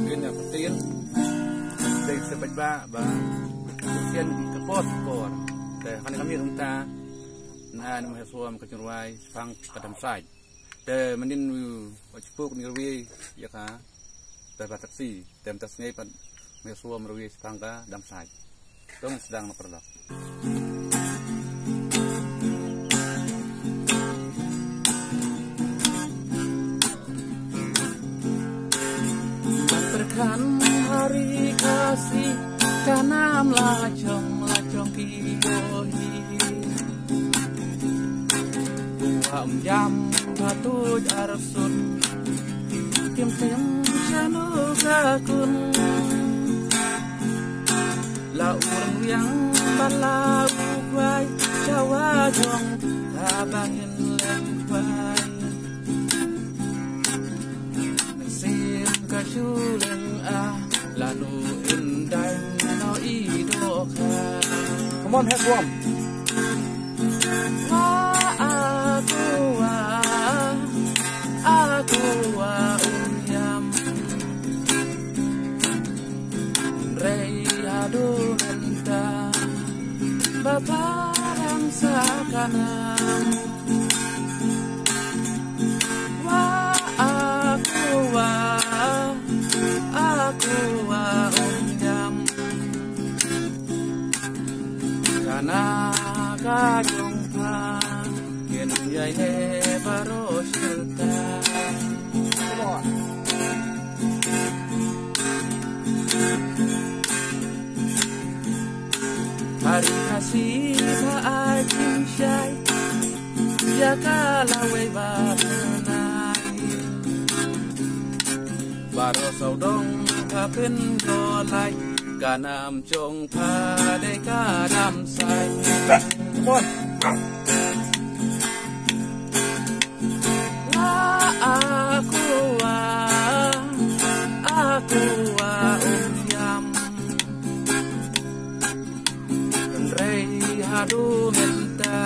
viên nhà tiên đây sẽ bạch ba và tiên cái pot por để khán kami chúng ta na nama suam kecurwai fang kadam sai để menin wajibuk nirwi ya ka taksi tem tas ngai pan me suam rwi fang ka dam sai dong sedang memperlak kan hari kasih karena melacong kiyohi buam jam batu arsun tim chanu kakun la urang yang balau kuai jawa jong abangin lempai sim kasulen lalu indah no idoka. Come on, head warm. Aku unyam rei adu nenta baparang sakanam aku unyam karena kajungpa yen yai he baro shilta hari kasih saajin syai jakala we batanai baro saudong kapin golai kanam chong pa de kanam sai bon aku unyam rei hadu menta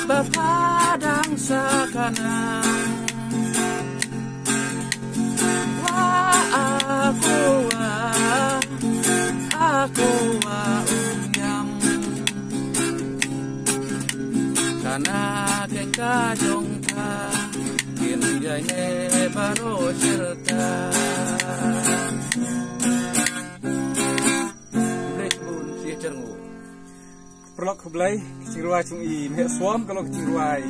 bapadang sakanang aku unyam karena kengka jongka kin jai he baro cerita bun sia cengu perlok keblai kecingruai cung i me suam kalau kecingruai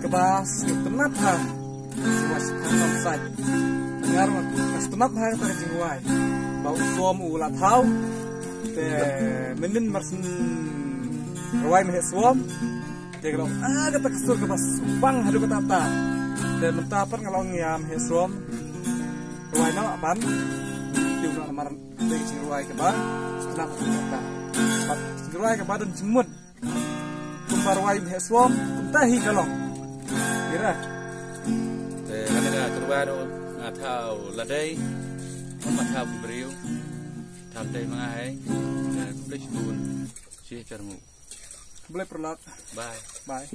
kebas tenat ha was kan sai ngar tenat ha tar kecingruai bau suam ulat hau te menin marsen ruai me suam te kalau kata kesur kebas bang hadu kata ta dan mentapan kalau ngiam he suam ruai na ban tiu na mar te kecingruai kebas tenat kata ruai ke badan semut kumbar ruai he suam tahi kalong kira kadang keluar ngatau ladai matau beriu tandai mengai dan boleh sebun cia cermu boleh perlat bye